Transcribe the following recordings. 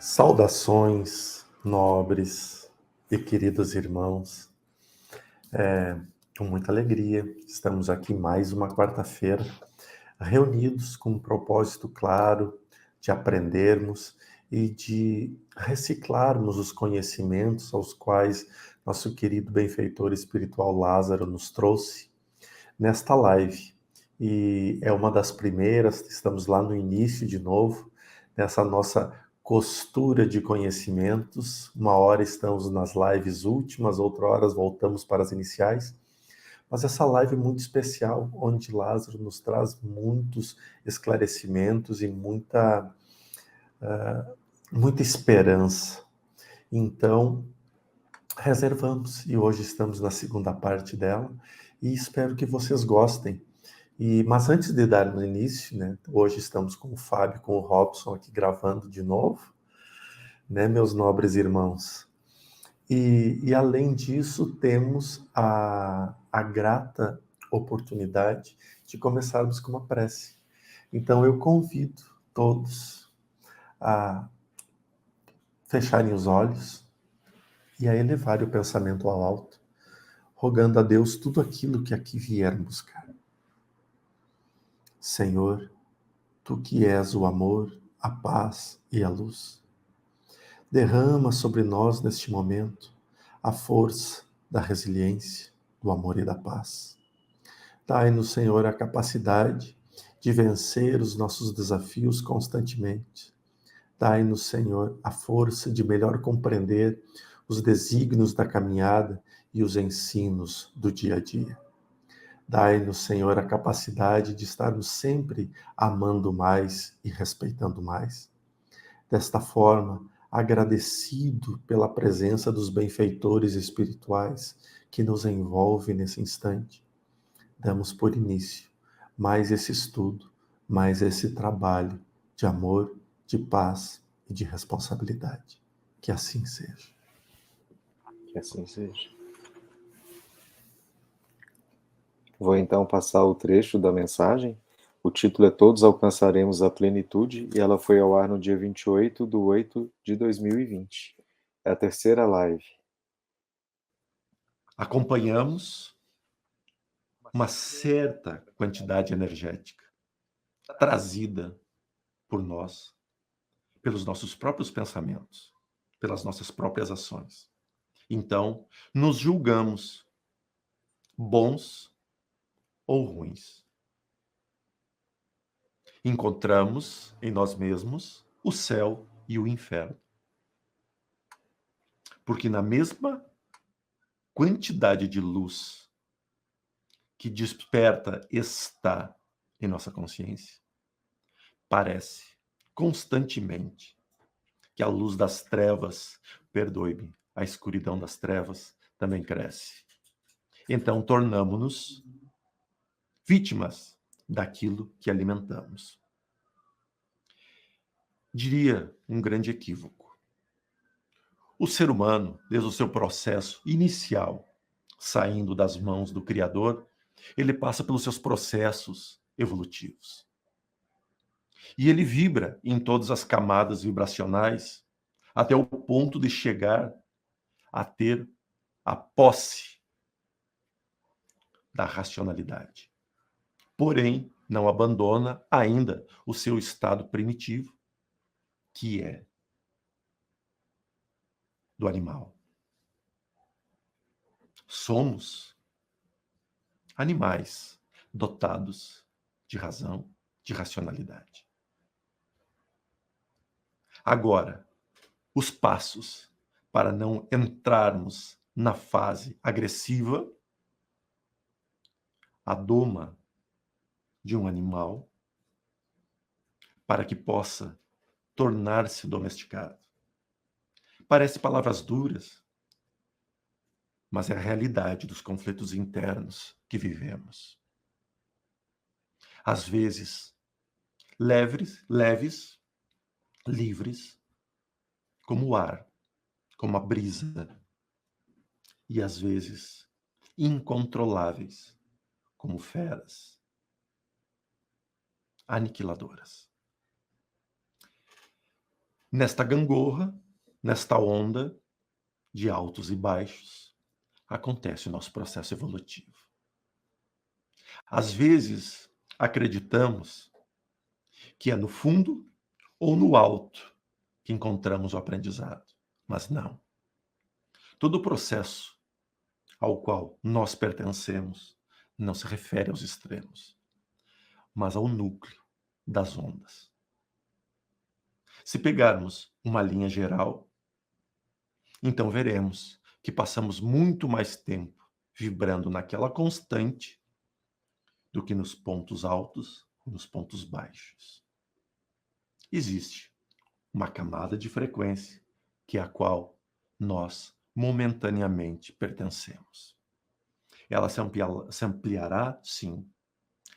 Saudações, nobres e queridos irmãos. Com muita alegria, estamos aqui mais uma quarta-feira, reunidos com um propósito claro de aprendermos e de reciclarmos os conhecimentos aos quais nosso querido benfeitor espiritual Lázaro nos trouxe nesta live. E é uma das primeiras, estamos lá no início de novo, nessa nossa costura de conhecimentos. Uma hora estamos nas lives últimas, outra hora voltamos para as iniciais. Mas essa live é muito especial, onde Lázaro nos traz muitos esclarecimentos e muita esperança. Então, reservamos e hoje estamos na segunda parte dela e espero que vocês gostem. Mas antes de dar no início, né, hoje estamos com o Fábio, com o Robson aqui gravando de novo, né, meus nobres irmãos. E além disso, temos a grata oportunidade de começarmos com uma prece. Então eu convido todos a fecharem os olhos e a elevarem o pensamento ao alto, rogando a Deus tudo aquilo que aqui vieram buscar. Senhor, Tu que és o amor, a paz e a luz, derrama sobre nós neste momento a força da resiliência, do amor e da paz. Dai-nos, Senhor, a capacidade de vencer os nossos desafios constantemente. Dai-nos, Senhor, a força de melhor compreender os desígnios da caminhada e os ensinos do dia a dia. Dai-nos, Senhor, a capacidade de estarmos sempre amando mais e respeitando mais. Desta forma, agradecido pela presença dos benfeitores espirituais que nos envolve nesse instante, damos por início mais esse estudo, mais esse trabalho de amor, de paz e de responsabilidade. Que assim seja. Que assim seja. Vou então passar o trecho da mensagem. O título é Todos Alcançaremos a Plenitude e ela foi ao ar no dia 28/8/2020. É a terceira live. Acompanhamos uma certa quantidade energética trazida por nós, pelos nossos próprios pensamentos, pelas nossas próprias ações. Então, nos julgamos bons ou ruins. Encontramos em nós mesmos o céu e o inferno. Porque na mesma quantidade de luz que desperta está em nossa consciência, parece constantemente que a luz das trevas, perdoe-me, a escuridão das trevas também cresce. Então tornamo-nos vítimas daquilo que alimentamos. Diria um grande equívoco. O ser humano, desde o seu processo inicial, saindo das mãos do Criador, ele passa pelos seus processos evolutivos. E ele vibra em todas as camadas vibracionais, até o ponto de chegar a ter a posse da racionalidade. Porém, não abandona ainda o seu estado primitivo, que é do animal. Somos animais dotados de razão, de racionalidade. Agora, os passos para não entrarmos na fase agressiva, a doma de um animal, para que possa tornar-se domesticado. Parece palavras duras, mas é a realidade dos conflitos internos que vivemos. Às vezes, leves, livres, como o ar, como a brisa, e às vezes incontroláveis, como feras aniquiladoras. Nesta gangorra, nesta onda de altos e baixos, acontece o nosso processo evolutivo. Às vezes, acreditamos que é no fundo ou no alto que encontramos o aprendizado, mas não. Todo o processo ao qual nós pertencemos não se refere aos extremos, mas ao núcleo das ondas. Se pegarmos uma linha geral, então veremos que passamos muito mais tempo vibrando naquela constante do que nos pontos altos e nos pontos baixos. Existe uma camada de frequência que é a qual nós momentaneamente pertencemos. Ela se ampliará, sim,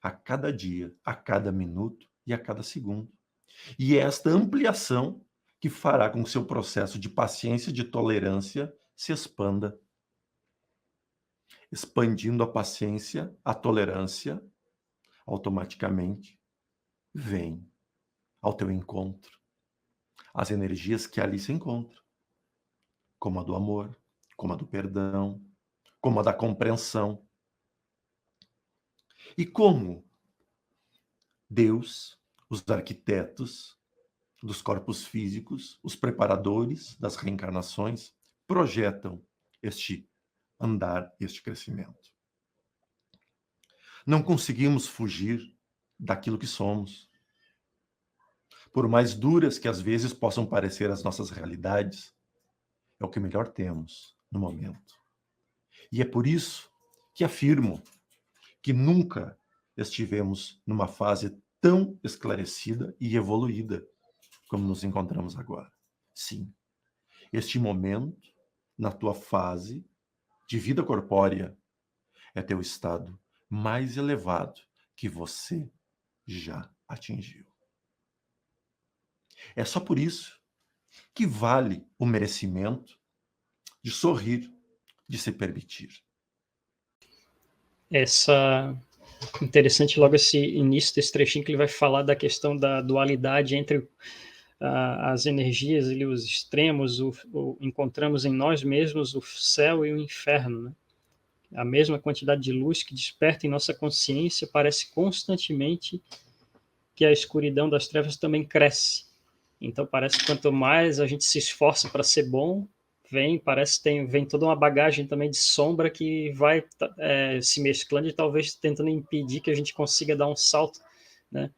a cada dia, a cada minuto e a cada segundo. E é esta ampliação que fará com que seu processo de paciência e de tolerância se expanda. Expandindo a paciência, a tolerância, automaticamente vem ao teu encontro as energias que ali se encontram, como a do amor, como a do perdão, como a da compreensão. E como Deus, os arquitetos dos corpos físicos, os preparadores das reencarnações, projetam este andar, este crescimento. Não conseguimos fugir daquilo que somos. Por mais duras que às vezes possam parecer as nossas realidades, é o que melhor temos no momento. E é por isso que afirmo que nunca estivemos numa fase tão esclarecida e evoluída como nos encontramos agora. Sim, este momento, na tua fase de vida corpórea, é teu estado mais elevado que você já atingiu. É só por isso que vale o merecimento de sorrir, de se permitir. Interessante logo esse início desse trechinho que ele vai falar da questão da dualidade entre as energias e os extremos, encontramos em nós mesmos o céu e o inferno, né? A mesma quantidade de luz que desperta em nossa consciência parece constantemente que a escuridão das trevas também cresce. Então parece que quanto mais a gente se esforça para ser bom, vem toda uma bagagem também de sombra que vai se mesclando e talvez tentando impedir que a gente consiga dar um salto, né?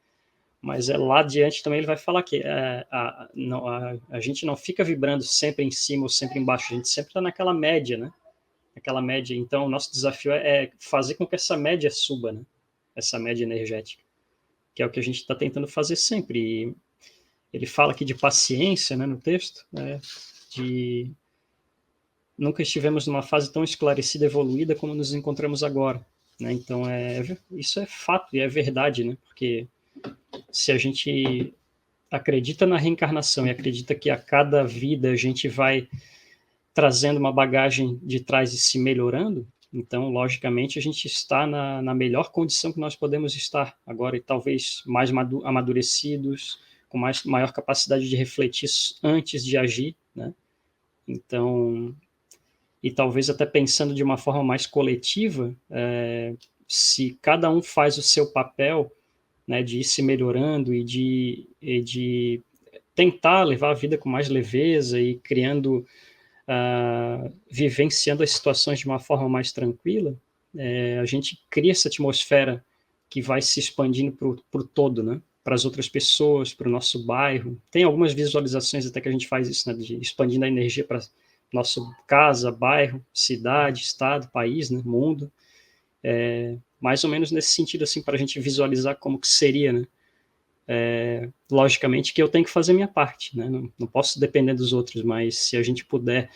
Mas lá adiante também ele vai falar que a gente não fica vibrando sempre em cima ou sempre embaixo, a gente sempre está naquela média, né? Aquela média. Então o nosso desafio é fazer com que essa média suba, né? Essa média energética, que é o que a gente está tentando fazer sempre. E ele fala aqui de paciência, né, no texto, né, de nunca estivemos numa fase tão esclarecida, evoluída como nos encontramos agora, né? Então isso é fato e é verdade, né? Porque se a gente acredita na reencarnação e acredita que a cada vida a gente vai trazendo uma bagagem de trás e se melhorando, então, logicamente, a gente está na melhor condição que nós podemos estar agora, e talvez mais amadurecidos, com maior capacidade de refletir antes de agir, né? Então, e talvez até pensando de uma forma mais coletiva, se cada um faz o seu papel, né, de ir se melhorando e de tentar levar a vida com mais leveza e criando, vivenciando as situações de uma forma mais tranquila, a gente cria essa atmosfera que vai se expandindo para o todo, né? Para as outras pessoas, para o nosso bairro. Tem algumas visualizações até que a gente faz isso, né, de expandindo a energia para nossa casa, bairro, cidade, estado, país, né, mundo. Mais ou menos nesse sentido, assim, para a gente visualizar como que seria, né? Logicamente que eu tenho que fazer a minha parte, né? Não posso depender dos outros, mas se a gente puder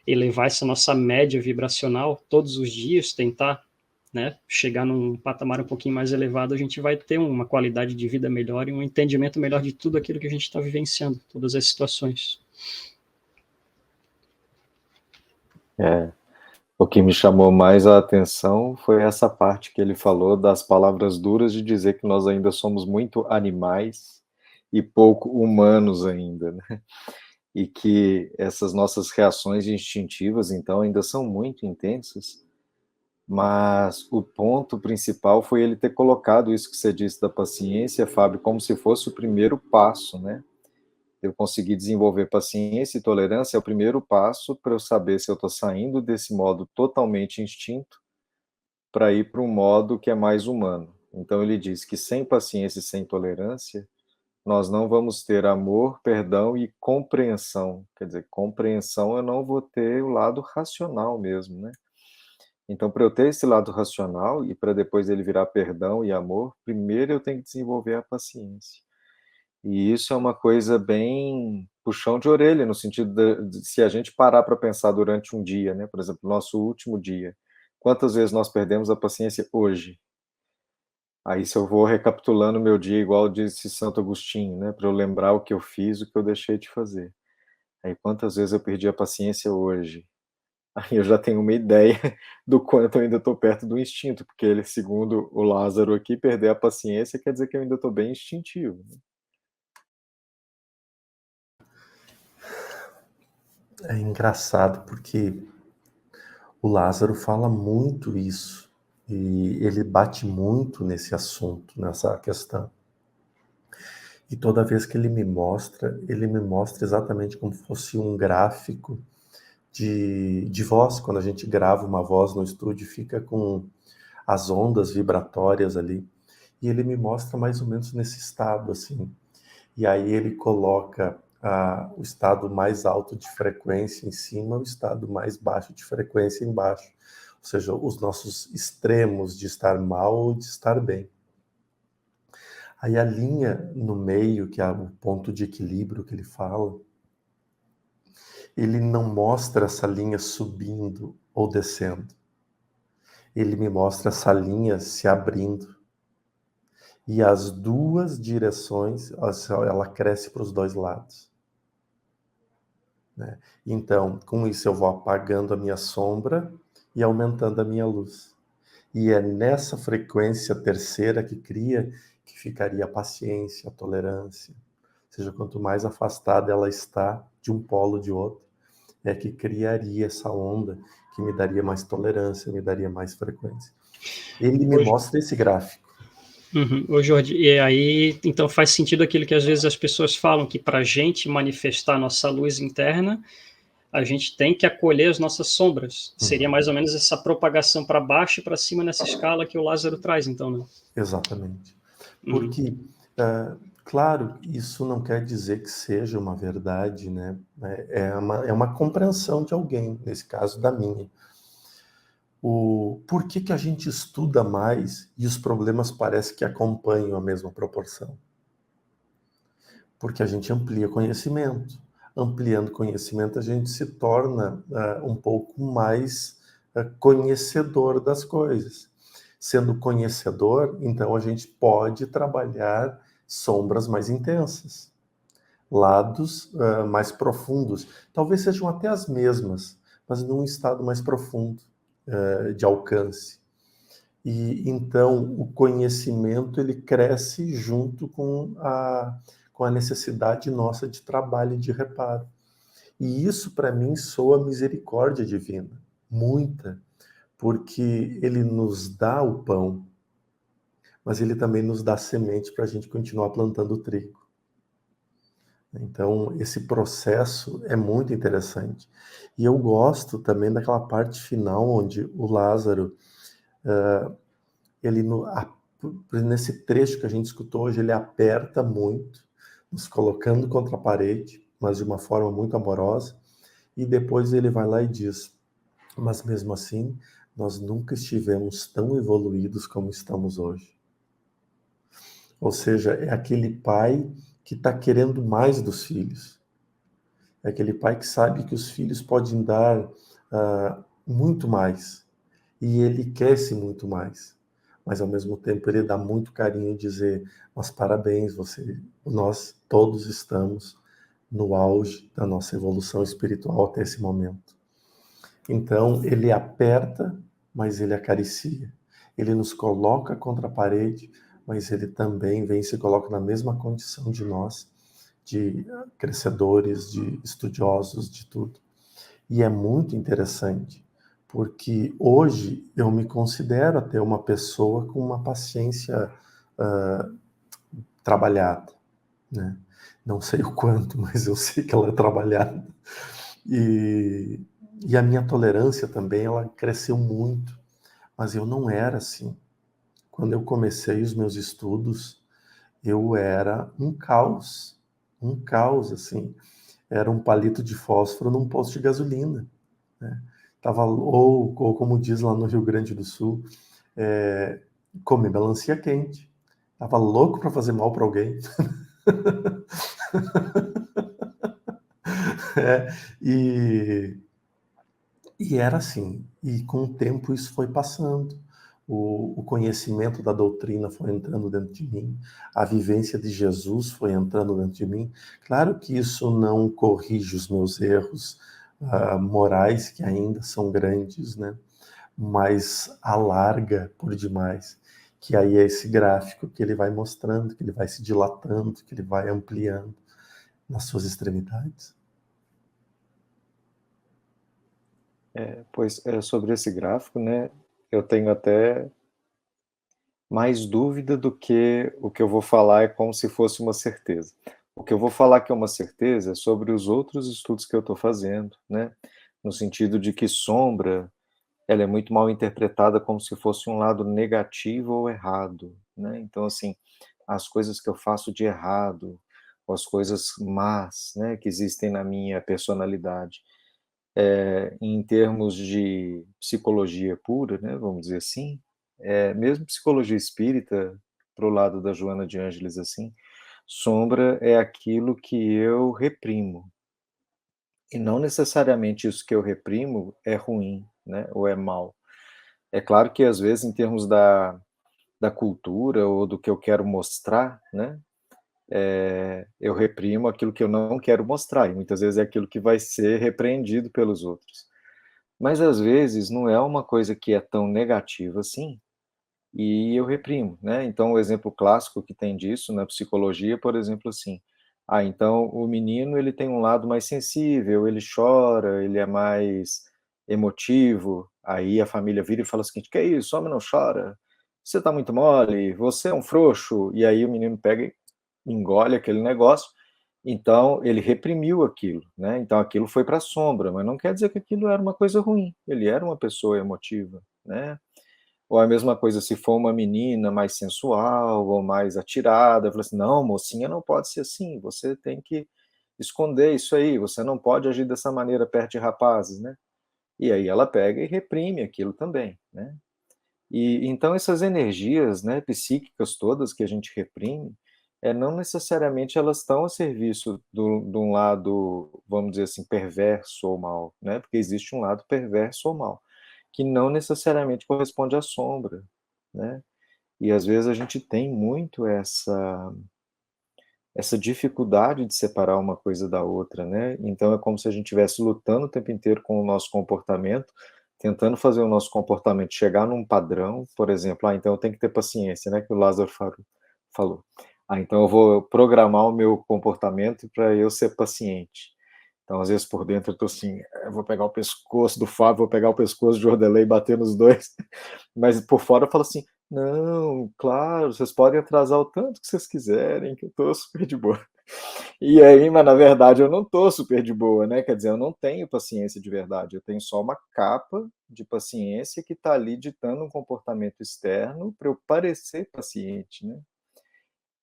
elevar essa nossa média vibracional todos os dias, tentar, né, chegar num patamar um pouquinho mais elevado, a gente vai ter uma qualidade de vida melhor e um entendimento melhor de tudo aquilo que a gente está vivenciando, todas as situações. O que me chamou mais a atenção foi essa parte que ele falou das palavras duras de dizer que nós ainda somos muito animais e pouco humanos ainda, né? E que essas nossas reações instintivas, então, ainda são muito intensas, mas o ponto principal foi ele ter colocado isso que você disse da paciência, Fábio, como se fosse o primeiro passo, né? Eu conseguir desenvolver paciência e tolerância é o primeiro passo para eu saber se eu estou saindo desse modo totalmente instinto para ir para um modo que é mais humano. Então ele diz que sem paciência e sem tolerância, nós não vamos ter amor, perdão e compreensão. Quer dizer, compreensão eu não vou ter o lado racional mesmo, né? Então, para eu ter esse lado racional e para depois ele virar perdão e amor, primeiro eu tenho que desenvolver a paciência. E isso é uma coisa bem puxão de orelha, no sentido de se a gente parar para pensar durante um dia, né? Por exemplo, nosso último dia. Quantas vezes nós perdemos a paciência hoje? Aí, se eu vou recapitulando meu dia, igual disse Santo Agostinho, né? Para eu lembrar o que eu fiz, o que eu deixei de fazer. Aí, quantas vezes eu perdi a paciência hoje? Aí eu já tenho uma ideia do quanto eu ainda estou perto do instinto, porque ele, segundo o Lázaro aqui, perder a paciência quer dizer que eu ainda estou bem instintivo, né? É engraçado porque o Lázaro fala muito isso e ele bate muito nesse assunto, nessa questão. E toda vez que ele me mostra exatamente como fosse um gráfico de voz. Quando a gente grava uma voz no estúdio, fica com as ondas vibratórias ali. E ele me mostra mais ou menos nesse estado, assim. E aí ele coloca o estado mais alto de frequência em cima, o estado mais baixo de frequência embaixo. Ou seja, os nossos extremos de estar mal ou de estar bem. Aí a linha no meio, que é o ponto de equilíbrio que ele fala, ele não mostra essa linha subindo ou descendo. Ele me mostra essa linha se abrindo. E as duas direções, ela cresce para os dois lados. Né? Então, com isso eu vou apagando a minha sombra e aumentando a minha luz. E é nessa frequência terceira que ficaria a paciência, a tolerância. Ou seja, quanto mais afastada ela está de um polo de outro, é que criaria essa onda que me daria mais tolerância, me daria mais frequência. Ele me mostra esse gráfico. Ô Jorge, e aí, então faz sentido aquilo que às vezes as pessoas falam, que para a gente manifestar nossa luz interna, a gente tem que acolher as nossas sombras. Seria mais ou menos essa propagação para baixo e para cima nessa escala que o Lázaro traz, então, né? Exatamente. Porque, claro, isso não quer dizer que seja uma verdade, né? É uma compreensão de alguém, nesse caso da minha. Por que a gente estuda mais e os problemas parecem que acompanham a mesma proporção? Porque a gente amplia conhecimento. Ampliando conhecimento, a gente se torna um pouco mais conhecedor das coisas. Sendo conhecedor, então a gente pode trabalhar sombras mais intensas, lados mais profundos. Talvez sejam até as mesmas, mas num estado mais profundo de alcance. E então o conhecimento ele cresce junto com a necessidade nossa de trabalho e de reparo. E isso para mim soa misericórdia divina, muita, porque ele nos dá o pão, mas ele também nos dá semente para a gente continuar plantando o trigo. Então, esse processo é muito interessante. E eu gosto também daquela parte final onde o Lázaro, ele nesse trecho que a gente escutou hoje, ele aperta muito, nos colocando contra a parede, mas de uma forma muito amorosa, e depois ele vai lá e diz: mas mesmo assim, nós nunca estivemos tão evoluídos como estamos hoje. Ou seja, é aquele pai que está querendo mais dos filhos. É aquele pai que sabe que os filhos podem dar muito mais. E ele quer esse muito mais. Mas, ao mesmo tempo, ele dá muito carinho em dizer: mas parabéns, nós todos estamos no auge da nossa evolução espiritual até esse momento. Então, ele aperta, mas ele acaricia. Ele nos coloca contra a parede, mas ele também vem e se coloca na mesma condição de nós, de crescedores, de estudiosos, de tudo. E é muito interessante, porque hoje eu me considero até uma pessoa com uma paciência trabalhada, né? Não sei o quanto, mas eu sei que ela é trabalhada. E a minha tolerância também, ela cresceu muito, mas eu não era assim. Quando eu comecei os meus estudos, eu era um caos, assim. Era um palito de fósforo num posto de gasolina, né? Tava louco, ou como diz lá no Rio Grande do Sul, comer melancia quente. Tava louco para fazer mal para alguém. E era assim. E com o tempo isso foi passando. O conhecimento da doutrina foi entrando dentro de mim, a vivência de Jesus foi entrando dentro de mim. Claro que isso não corrige os meus erros morais, que ainda são grandes, né? Mas alarga por demais, que aí é esse gráfico que ele vai mostrando, que ele vai se dilatando, que ele vai ampliando nas suas extremidades. Pois sobre esse gráfico, né, eu tenho até mais dúvida do que o que eu vou falar é como se fosse uma certeza. O que eu vou falar que é uma certeza é sobre os outros estudos que eu estou fazendo, né, no sentido de que sombra, ela é muito mal interpretada como se fosse um lado negativo ou errado, né, então assim, as coisas que eu faço de errado, ou as coisas más, né, que existem na minha personalidade, em termos de psicologia pura, né, vamos dizer assim, mesmo psicologia espírita, para o lado da Joana de Ângeles, assim, sombra é aquilo que eu reprimo. E não necessariamente isso que eu reprimo é ruim, né, ou é mal. É claro que, às vezes, em termos da cultura ou do que eu quero mostrar, né, eu reprimo aquilo que eu não quero mostrar, e muitas vezes é aquilo que vai ser repreendido pelos outros. Mas às vezes não é uma coisa que é tão negativa assim, e eu reprimo, né. Então o exemplo clássico que tem disso na psicologia, por exemplo, assim, então o menino ele tem um lado mais sensível, ele chora, ele é mais emotivo, aí a família vira e fala o seguinte: "Que é isso? Homem não chora, você tá muito mole, você é um frouxo", e aí o menino pega e engole aquele negócio, então ele reprimiu aquilo, né, então aquilo foi para a sombra, mas não quer dizer que aquilo era uma coisa ruim, ele era uma pessoa emotiva, né. Ou a mesma coisa se for uma menina mais sensual ou mais atirada, fala assim: "Não, mocinha não pode ser assim, você tem que esconder isso aí, você não pode agir dessa maneira perto de rapazes", né. E aí ela pega e reprime aquilo também, né. E então essas energias, né, psíquicas todas que a gente reprime, não necessariamente elas estão a serviço de um lado, vamos dizer assim, perverso ou mal, né, porque existe um lado perverso ou mal, que não necessariamente corresponde à sombra, né. E às vezes a gente tem muito essa dificuldade de separar uma coisa da outra, né. Então é como se a gente estivesse lutando o tempo inteiro com o nosso comportamento, tentando fazer o nosso comportamento chegar num padrão, por exemplo, então eu tenho que ter paciência, né, que o Lázaro falou. Então eu vou programar o meu comportamento para eu ser paciente. Então, às vezes, por dentro eu tô assim, eu vou pegar o pescoço do Fábio, vou pegar o pescoço de Jordelei e bater nos dois, mas por fora eu falo assim: "Não, claro, vocês podem atrasar o tanto que vocês quiserem, que eu tô super de boa". E aí, mas na verdade eu não tô super de boa, né, quer dizer, eu não tenho paciência de verdade, eu tenho só uma capa de paciência que tá ali ditando um comportamento externo para eu parecer paciente, né.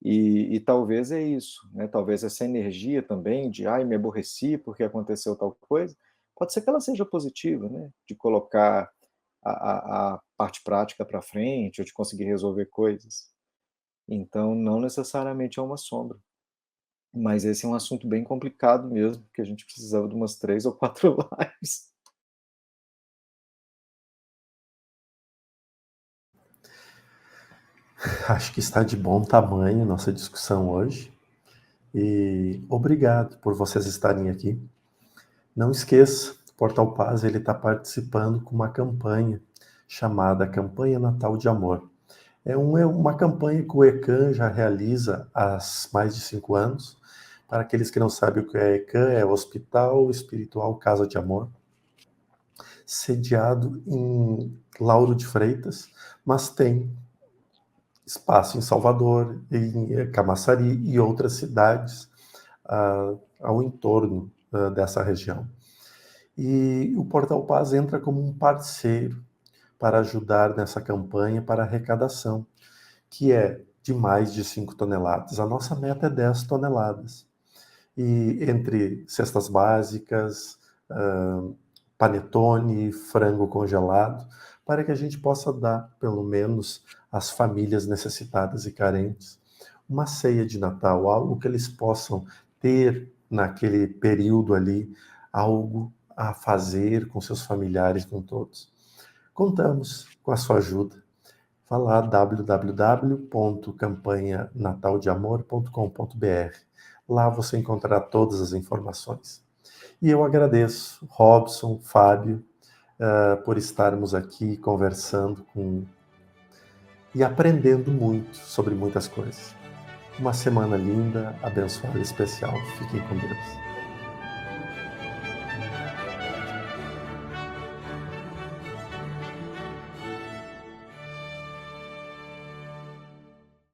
E talvez é isso, né, talvez essa energia também de: "Ai, me aborreci porque aconteceu tal coisa", pode ser que ela seja positiva, né, de colocar a parte prática para frente ou de conseguir resolver coisas. Então não necessariamente é uma sombra. Mas esse é um assunto bem complicado mesmo, que a gente precisava de umas 3 ou 4 lives. Acho que está de bom tamanho nossa discussão hoje. E obrigado por vocês estarem aqui. Não esqueça, o Portal Paz ele está participando com uma campanha chamada Campanha Natal de Amor. É uma campanha que o ECAM já realiza há mais de 5 anos. Para aqueles que não sabem o que é ECAM, é Hospital Espiritual Casa de Amor, sediado em Lauro de Freitas, mas tem espaço em Salvador, em Camaçari e outras cidades ao entorno dessa região. E o Portal Paz entra como um parceiro para ajudar nessa campanha para arrecadação, que é de mais de 5 toneladas. A nossa meta é 10 toneladas. E entre cestas básicas, panetone, frango congelado, para que a gente possa dar, pelo menos, às famílias necessitadas e carentes, uma ceia de Natal, algo que eles possam ter naquele período ali, algo a fazer com seus familiares, com todos. Contamos com a sua ajuda. Vá lá, www.campanhanataldeamor.com.br. Lá você encontrará todas as informações. E eu agradeço, Robson, Fábio, por estarmos aqui conversando e aprendendo muito sobre muitas coisas. Uma semana linda, abençoada e especial. Fiquem com Deus.